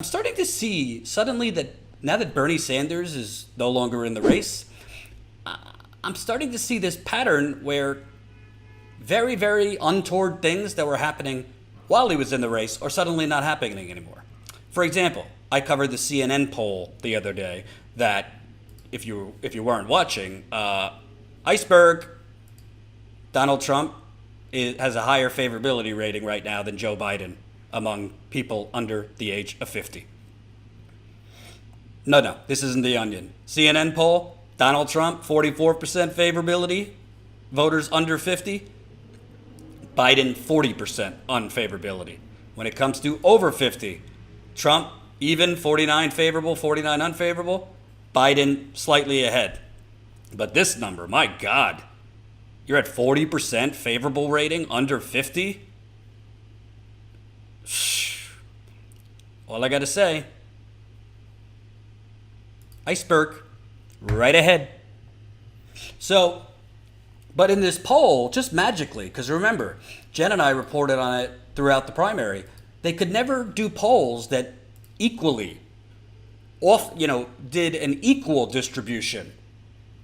I'm starting to see suddenly that now that Bernie Sanders is no longer in the race, I'm starting to see this pattern where very, very untoward things that were happening while he was in the race are suddenly not happening anymore. For example, I covered the CNN poll the other day that, if you weren't watching, iceberg, Donald Trump has a higher favorability rating right now than Joe Biden among people under the age of 50. No, this isn't The Onion. CNN poll, Donald Trump, 44% favorability, voters under 50. Biden, 40% unfavorability. When it comes to over 50, Trump, even 49 favorable, 49 unfavorable. Biden, slightly ahead. But this number, my God, you're at 40% favorable rating under 50? All I got to say, iceberg, right ahead. So, but in this poll, just magically, because remember, Jen and I reported on it throughout the primary, they could never do polls that equally did an equal distribution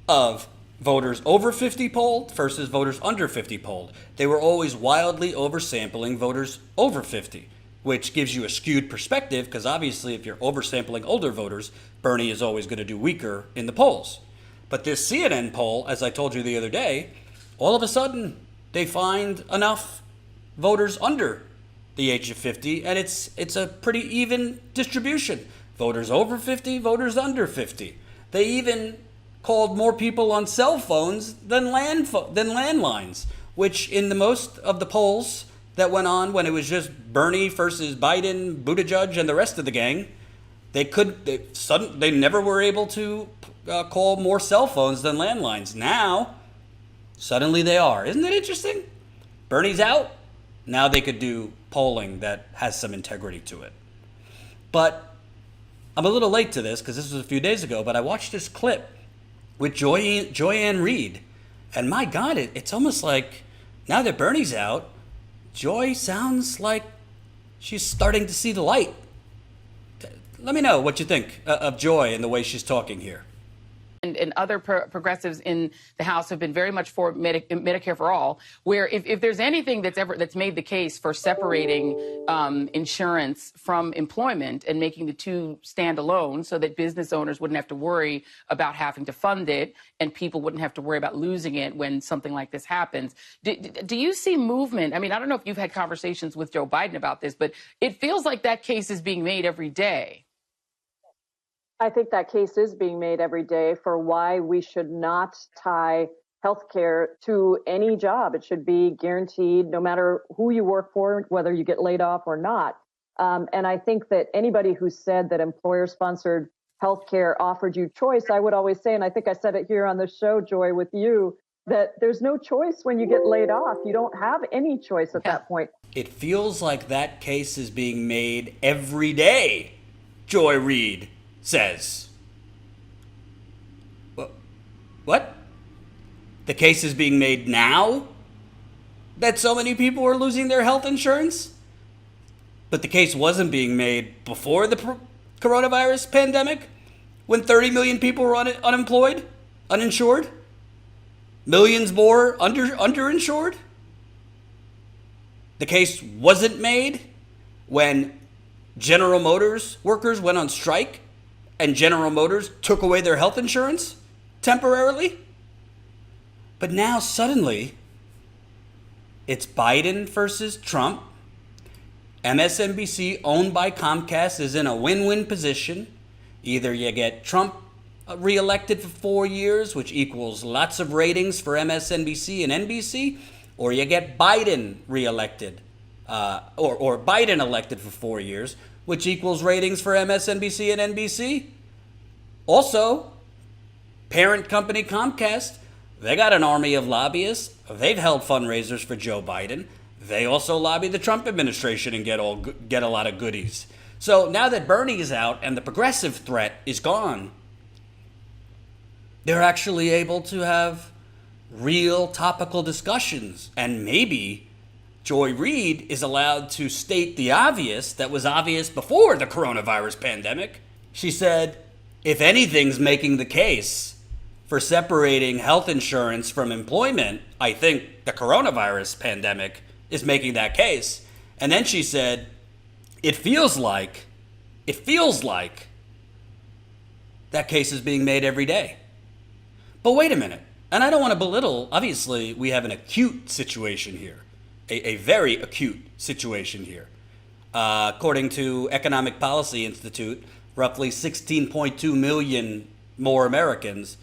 of voters over 50 polled versus voters under 50 polled. They were always wildly oversampling voters over 50, which gives you a skewed perspective because obviously if you're oversampling older voters, Bernie is always going to do weaker in the polls. But this CNN poll, as I told you the other day, all of a sudden they find enough voters under the age of 50, and it's a pretty even distribution. Voters over 50, voters under 50. They even called more people on cell phones than landlines, which in the most of the polls that went on when it was just Bernie versus Biden, Buttigieg, and the rest of the gang, they never were able to call more cell phones than landlines. Now, suddenly they are. Isn't that interesting? Bernie's out. Now they could do polling that has some integrity to it. But I'm a little late to this because this was a few days ago, but I watched this clip with Joy-Ann Reid. And my God, it's almost like now that Bernie's out, Joy sounds like she's starting to see the light. Let me know what you think of Joy and the way she's talking here. And other progressives in the House have been very much for Medicare for All, where if there's anything that's made the case for separating insurance from employment and making the two stand alone so that business owners wouldn't have to worry about having to fund it and people wouldn't have to worry about losing it when something like this happens. Do you see movement? I mean, I don't know if you've had conversations with Joe Biden about this, but it feels like that case is being made every day. I think that case is being made every day for why we should not tie healthcare to any job. It should be guaranteed no matter who you work for, whether you get laid off or not. And I think that anybody who said that employer-sponsored healthcare offered you choice, I would always say, and I think I said it here on the show, Joy, with you, that there's no choice when you get laid off. You don't have any choice at that point. It feels like that case is being made every day, Joy Reid says. What? The case is being made now that so many people are losing their health insurance? But the case wasn't being made before the coronavirus pandemic when 30 million people were unemployed, uninsured? Millions more underinsured? The case wasn't made when General Motors workers went on strike and General Motors took away their health insurance temporarily? But now suddenly, it's Biden versus Trump. MSNBC, owned by Comcast, is in a win-win position. Either you get Trump reelected for 4 years, which equals lots of ratings for MSNBC and NBC, or you get Biden reelected, or Biden elected for 4 years, which equals ratings for MSNBC and NBC. Also, parent company Comcast, they got an army of lobbyists. They've held fundraisers for Joe Biden. They also lobby the Trump administration and get a lot of goodies. So now that Bernie is out and the progressive threat is gone, they're actually able to have real topical discussions and maybe Joy Reid is allowed to state the obvious that was obvious before the coronavirus pandemic. She said, if anything's making the case for separating health insurance from employment, I think the coronavirus pandemic is making that case. And then she said, it feels like that case is being made every day. But wait a minute. And I don't want to belittle, obviously, we have an acute situation here, a very acute situation here. According to Economic Policy Institute, roughly 16.2 million more Americans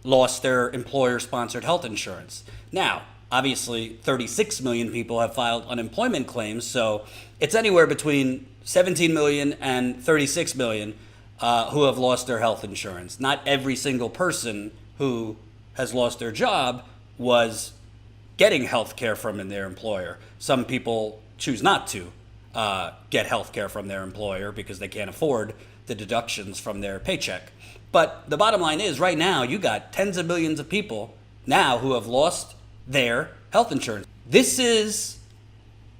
lost their employer-sponsored health insurance. Now, obviously, 36 million people have filed unemployment claims, so it's anywhere between 17 million and 36 million who have lost their health insurance. Not every single person who has lost their job was getting health care from their employer. Some people choose not to get health care from their employer because they can't afford the deductions from their paycheck. But the bottom line is, right now, you got tens of millions of people now who have lost their health insurance. This is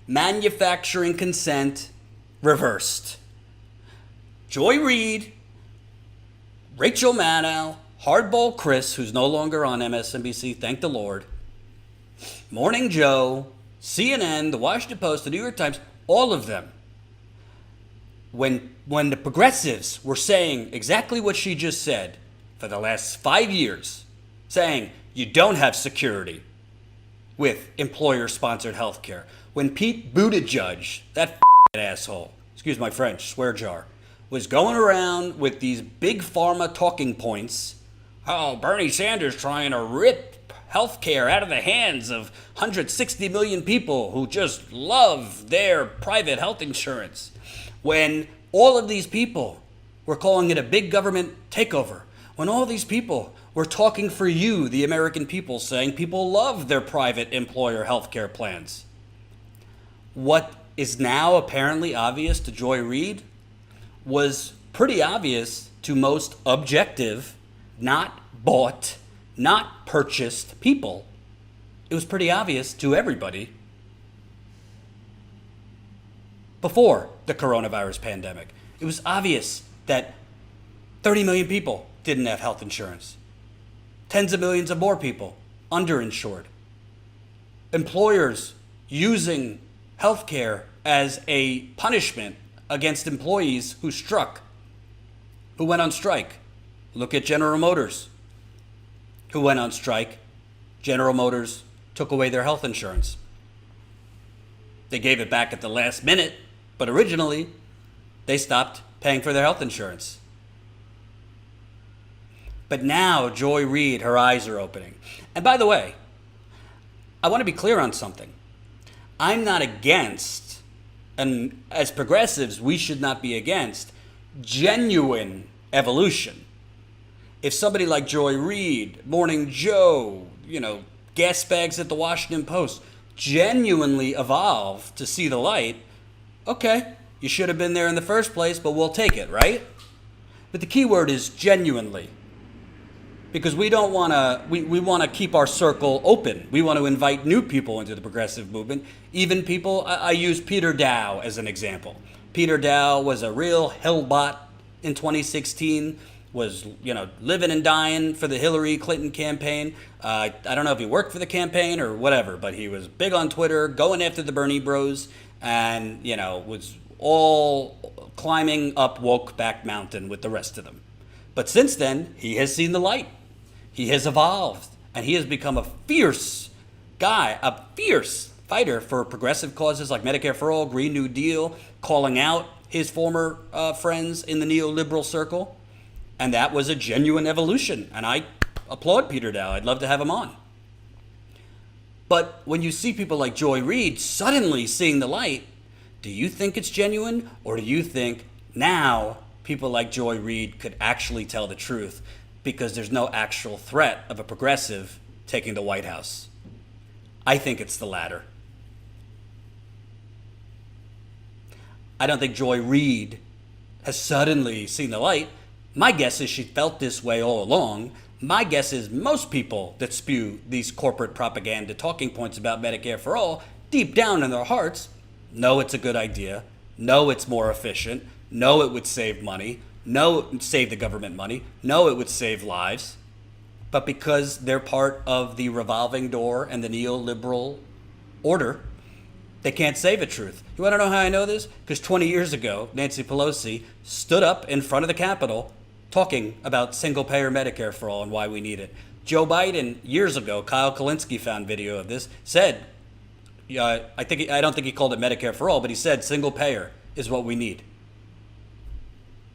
manufacturing consent reversed. Joy Reid, Rachel Maddow, Hardball Chris, who's no longer on MSNBC, thank the Lord, Morning Joe, CNN, The Washington Post, The New York Times, all of them, when the progressives were saying exactly what she just said for the last 5 years, saying you don't have security with employer-sponsored health care, when Pete Buttigieg, that asshole, excuse my French, swear jar, was going around with these big pharma talking points, oh, Bernie Sanders trying to rip healthcare out of the hands of 160 million people who just love their private health insurance. When all of these people were calling it a big government takeover, when all these people were talking for you, the American people, saying people love their private employer healthcare plans. What is now apparently obvious to Joy Reid was pretty obvious to most objective, not bought, not purchased people. It was pretty obvious to everybody before the coronavirus pandemic. It was obvious that 30 million people didn't have health insurance. Tens of millions of more people underinsured. Employers using healthcare as a punishment against employees who went on strike. Look at General Motors, who went on strike. General Motors took away their health insurance. They gave it back at the last minute, but originally they stopped paying for their health insurance. But now Joy Reid, her eyes are opening. And by the way, I want to be clear on something. I'm not against, and as progressives, we should not be against, genuine evolution. If somebody like Joy Reid, Morning Joe, gas bags at the Washington Post, genuinely evolve to see the light, okay, you should have been there in the first place, but we'll take it, right? But the key word is genuinely. Because we don't want to, we want to keep our circle open. We want to invite new people into the progressive movement. Even people, I use Peter Dow as an example. Peter Dow was a real hellbot in 2016, was, living and dying for the Hillary Clinton campaign. I don't know if he worked for the campaign or whatever, but he was big on Twitter, going after the Bernie bros, and, was all climbing up woke back mountain with the rest of them. But since then, he has seen the light. He has evolved, and he has become a fierce guy, a fierce fighter for progressive causes like Medicare For All, Green New Deal, calling out his former friends in the neoliberal circle. And that was a genuine evolution, and I applaud Peter Dow. I'd love to have him on. But when you see people like Joy Reid suddenly seeing the light, do you think it's genuine, or do you think now people like Joy Reid could actually tell the truth because there's no actual threat of a progressive taking the White House? I think it's the latter. I don't think Joy Reid has suddenly seen the light. My guess is she felt this way all along. My guess is most people that spew these corporate propaganda talking points about Medicare for All deep down in their hearts, know it's a good idea, know it's more efficient, know it would save money, know it would save the government money, know it would save lives. But because they're part of the revolving door and the neoliberal order, they can't say the truth. You want to know how I know this? Because 20 years ago, Nancy Pelosi stood up in front of the Capitol talking about single-payer Medicare for all and why we need it. Joe Biden, years ago, Kyle Kalinske found video of this, said, I don't think he called it Medicare for all, but he said single-payer is what we need.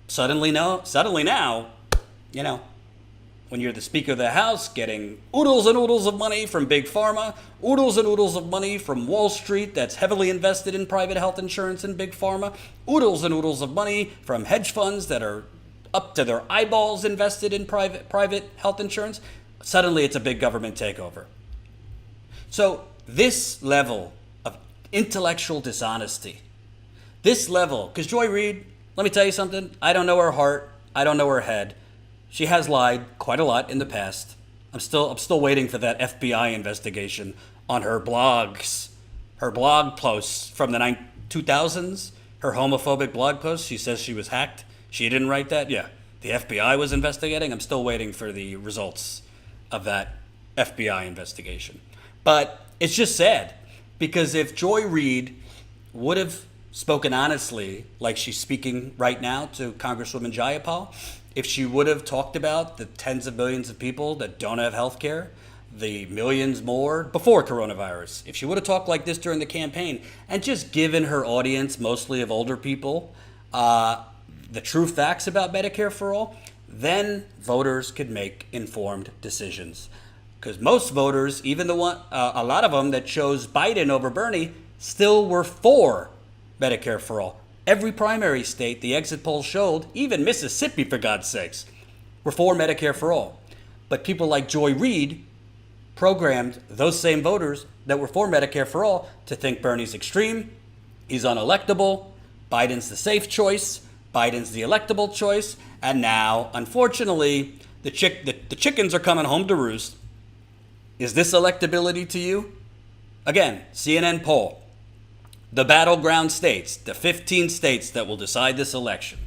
Suddenly now, you know, when you're the Speaker of the House getting oodles and oodles of money from Big Pharma, oodles and oodles of money from Wall Street that's heavily invested in private health insurance and Big Pharma, oodles and oodles of money from hedge funds that are up to their eyeballs invested in private health insurance, suddenly it's a big government takeover. So this level of intellectual dishonesty, this level, because Joy Reid, let me tell you something, I don't know her heart, I don't know her head. She has lied quite a lot in the past. I'm still waiting for that FBI investigation on her blogs, her blog posts from the 2000s, her homophobic blog posts. She says she was hacked. She didn't write that? Yeah. The FBI was investigating. I'm still waiting for the results of that FBI investigation. But it's just sad, because if Joy Reid would have spoken honestly like she's speaking right now to Congresswoman Jayapal, if she would have talked about the tens of millions of people that don't have health care, the millions more before coronavirus, if she would have talked like this during the campaign and just given her audience, mostly of older people, the true facts about Medicare for all, then voters could make informed decisions. Because most voters, even a lot of them that chose Biden over Bernie, still were for Medicare for all. Every primary state, the exit polls showed, even Mississippi, for God's sakes, were for Medicare for all. But people like Joy Reid programmed those same voters that were for Medicare for all to think Bernie's extreme, he's unelectable, Biden's the safe choice, Biden's the electable choice, and now, unfortunately, the chickens are coming home to roost. Is this electability to you? Again, CNN poll. The battleground states, the 15 states that will decide this election.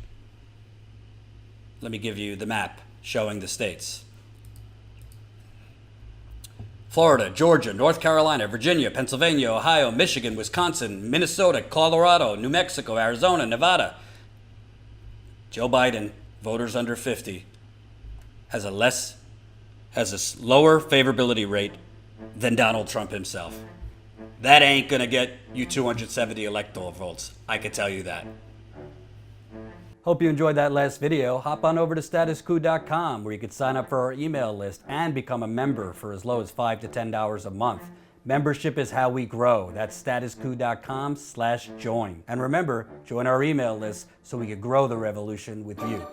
Let me give you the map showing the states. Florida, Georgia, North Carolina, Virginia, Pennsylvania, Ohio, Michigan, Wisconsin, Minnesota, Colorado, New Mexico, Arizona, Nevada. Joe Biden, voters under 50, has a lower favorability rate than Donald Trump himself. That ain't gonna get you 270 electoral votes. I can tell you that. Hope you enjoyed that last video. Hop on over to statuscoup.com where you can sign up for our email list and become a member for as low as $5 to $10 a month. Membership is how we grow. That's statuscoup.com/join. And remember, join our email list so we can grow the revolution with you.